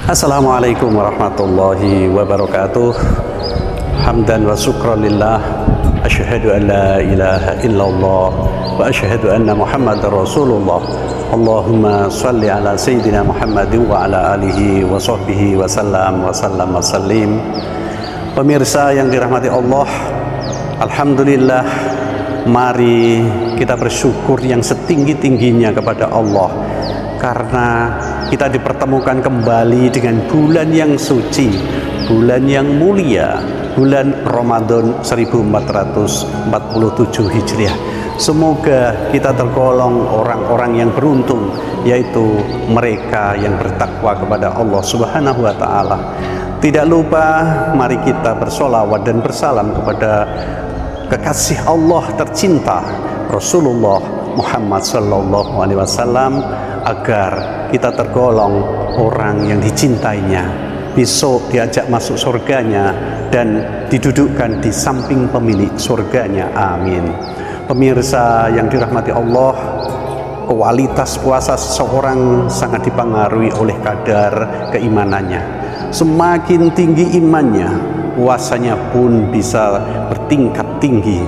Assalamualaikum warahmatullahi wabarakatuh. Hamdan wa syukran lillah. Asyhadu an la ilaha illallah wa asyhadu anna Muhammadar Rasulullah. Allahumma shalli ala sayyidina Muhammadin wa ala alihi wa sahbihi wa sallam wa sallam wa sallim. Pemirsa yang dirahmati Allah, alhamdulillah, mari kita bersyukur yang setinggi-tingginya kepada Allah karena kita dipertemukan kembali dengan bulan yang suci, bulan yang mulia, bulan Ramadan 1447 Hijriah. Semoga kita tergolong orang-orang yang beruntung, yaitu mereka yang bertakwa kepada Allah Subhanahu wa Ta'ala. Tidak lupa, mari kita bersolawat dan bersalam kepada kekasih Allah tercinta Rasulullah Muhammad sallallahu alaihi wasallam, agar kita tergolong orang yang dicintainya, besok diajak masuk surganya dan didudukkan di samping pemilik surganya. Amin. Pemirsa yang dirahmati Allah, kualitas puasa seseorang sangat dipengaruhi oleh kadar keimanannya. Semakin tinggi imannya, puasanya pun bisa bertingkat tinggi,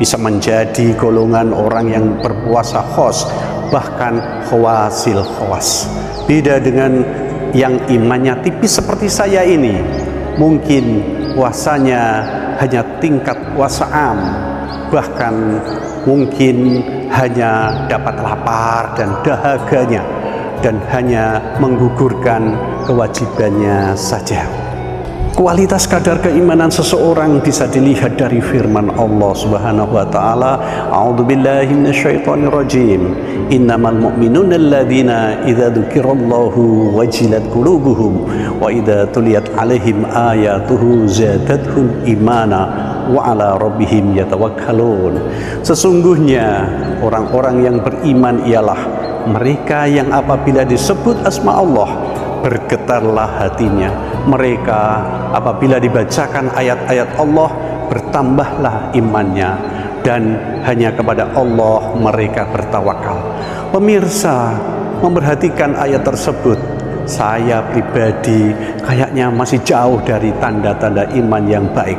bisa menjadi golongan orang yang berpuasa khos, bahkan khawasil khawas. Beda dengan yang imannya tipis seperti saya ini, mungkin puasanya hanya tingkat puasa am, bahkan mungkin hanya dapat lapar dan dahaganya, dan hanya menggugurkan kewajibannya saja. Kualitas kadar keimanan seseorang bisa dilihat dari firman Allah Subhanahu wa Ta'ala. A'udzubillahi minasyaitonirrajim. Innamal mu'minuna alladzina idza dzukirallahu wajilat qulubuhum wa idza tuliyat 'alaihim ayatuhu zadatuhum imana wa 'ala rabbihim yatawakkalun. Sesungguhnya orang-orang yang beriman ialah mereka yang apabila disebut asma Allah bergetarlah hatinya. Mereka apabila dibacakan ayat-ayat Allah bertambahlah imannya, dan hanya kepada Allah mereka bertawakal. Pemirsa, memperhatikan ayat tersebut, saya pribadi kayaknya masih jauh dari tanda-tanda iman yang baik,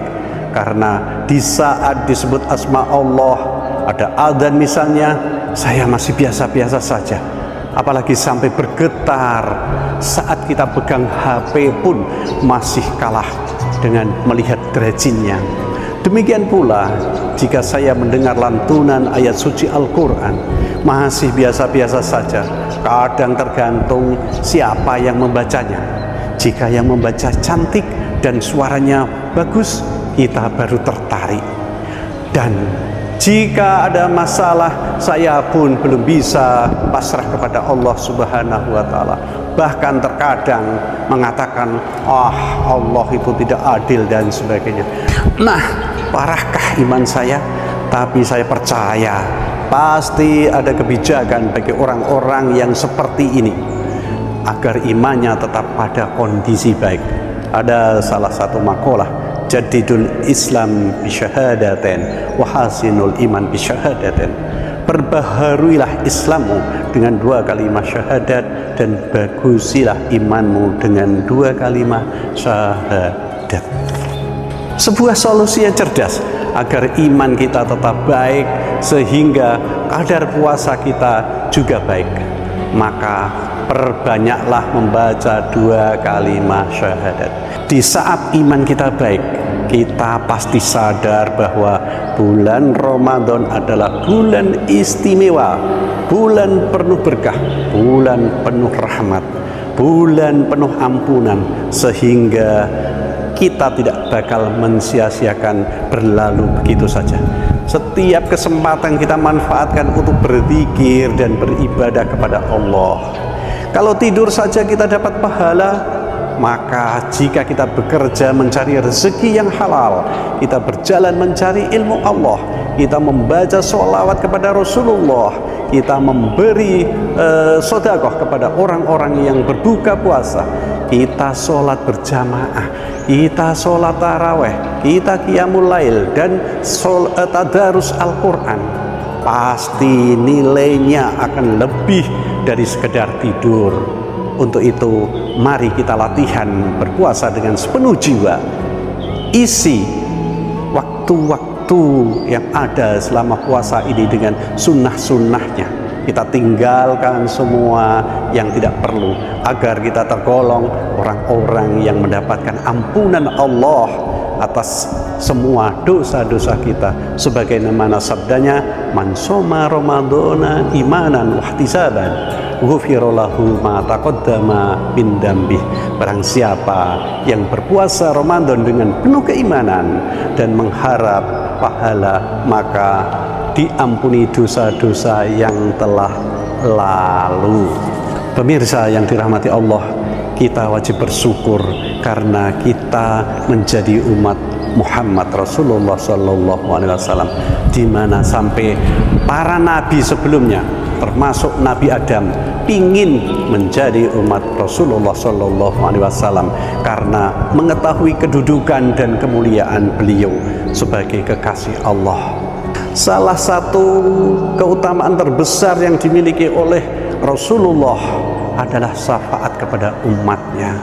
karena di saat disebut asma Allah, ada adzan misalnya, saya masih biasa-biasa saja. Apalagi sampai bergetar saat kita pegang HP pun masih kalah dengan melihat derajinnya. Demikian pula jika saya mendengar lantunan ayat suci Al-Quran, masih biasa-biasa saja. Kadang tergantung siapa yang membacanya. Jika yang membaca cantik dan suaranya bagus, kita baru tertarik. Dan jika ada masalah, saya pun belum bisa pasrah kepada Allah Subhanahu wa Ta'ala. Bahkan terkadang mengatakan, Allah itu tidak adil dan sebagainya. Nah, parahkah iman saya? Tapi saya percaya pasti ada kebijakan bagi orang-orang yang seperti ini, agar imannya tetap pada kondisi baik. Ada salah satu makalah, Jadidul Islam bisyahadatain wa hasinul iman bisyahadatain. Perbaharuilah Islammu dengan 2 kalimat syahadat, dan bagusilah imanmu dengan 2 kalimat syahadat. Sebuah solusi yang cerdas agar iman kita tetap baik, sehingga kadar puasa kita juga baik. Maka perbanyaklah membaca 2 kalimat syahadat. Di saat iman kita baik, kita pasti sadar bahwa bulan Ramadan adalah bulan istimewa, bulan penuh berkah, bulan penuh rahmat, bulan penuh ampunan, sehingga kita tidak bakal mensia-siakan berlalu begitu saja. Setiap kesempatan kita manfaatkan untuk berzikir dan beribadah kepada Allah. Kalau tidur saja kita dapat pahala, maka jika kita bekerja mencari rezeki yang halal, kita berjalan mencari ilmu Allah, kita membaca sholawat kepada Rasulullah, kita memberi sedekah kepada orang-orang yang berbuka puasa, kita sholat berjamaah, kita sholat taraweh, kita qiyamul lail, dan tadarus Al-Quran, pasti nilainya akan lebih dari sekedar tidur. Untuk itu mari kita latihan berpuasa dengan sepenuh jiwa. Isi waktu-waktu yang ada selama puasa ini dengan sunnah-sunnahnya. Kita tinggalkan semua yang tidak perlu agar kita tergolong orang-orang yang mendapatkan ampunan Allah atas semua dosa-dosa kita, sebagaimana sabdanya, man shoma ramadhana imanan wahtisaban ghufira lahu ma taqaddama min dzambih. Barang siapa yang berpuasa Ramadan dengan penuh keimanan dan mengharap pahala, maka diampuni dosa-dosa yang telah lalu. Pemirsa yang dirahmati Allah, kita wajib bersyukur karena kita menjadi umat Muhammad Rasulullah Sallallahu Alaihi Wasallam, di mana sampai para nabi sebelumnya, termasuk Nabi Adam, ingin menjadi umat Rasulullah Sallallahu Alaihi Wasallam karena mengetahui kedudukan dan kemuliaan beliau sebagai kekasih Allah. Salah satu keutamaan terbesar yang dimiliki oleh Rasulullah adalah syafaat kepada umatnya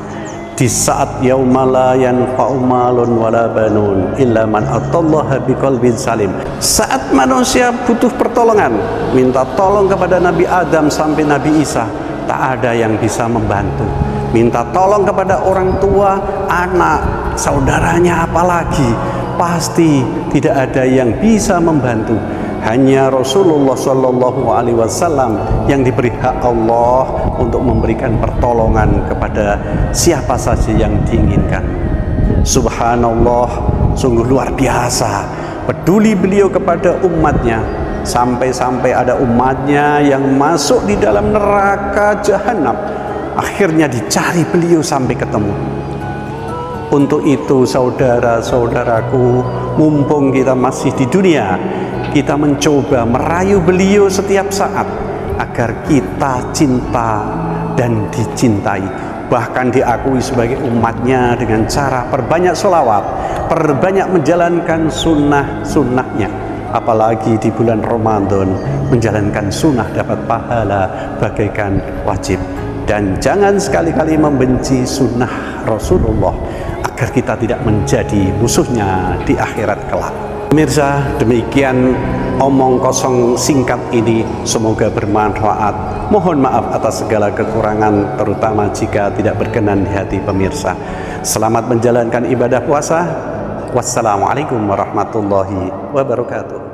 di saat yauma la yanfa'u malun wala banun illa man atallaha biqalbin salim. Saat manusia butuh pertolongan, minta tolong kepada Nabi Adam sampai Nabi Isa, tak ada yang bisa membantu. Minta tolong kepada orang tua, anak, saudaranya, apalagi pasti tidak ada yang bisa membantu. Hanya Rasulullah Shallallahu Alaihi Wasallam yang diberi hak Allah untuk memberikan pertolongan kepada siapa saja yang diinginkan. Subhanallah, sungguh luar biasa peduli beliau kepada umatnya, sampai-sampai ada umatnya yang masuk di dalam neraka jahanam, akhirnya dicari beliau sampai ketemu. Untuk itu saudara-saudaraku, mumpung kita masih di dunia, kita mencoba merayu beliau setiap saat agar kita cinta dan dicintai, bahkan diakui sebagai umatnya dengan cara perbanyak sholawat, perbanyak menjalankan sunnah-sunnahnya. Apalagi di bulan Ramadan, menjalankan sunnah dapat pahala bagaikan wajib. Dan jangan sekali-kali membenci sunnah Rasulullah agar kita tidak menjadi musuhnya di akhirat kelak. Pemirsa, demikian omong kosong singkat ini, semoga bermanfaat. Mohon maaf atas segala kekurangan, terutama jika tidak berkenan di hati pemirsa. Selamat menjalankan ibadah puasa. Wassalamualaikum warahmatullahi wabarakatuh.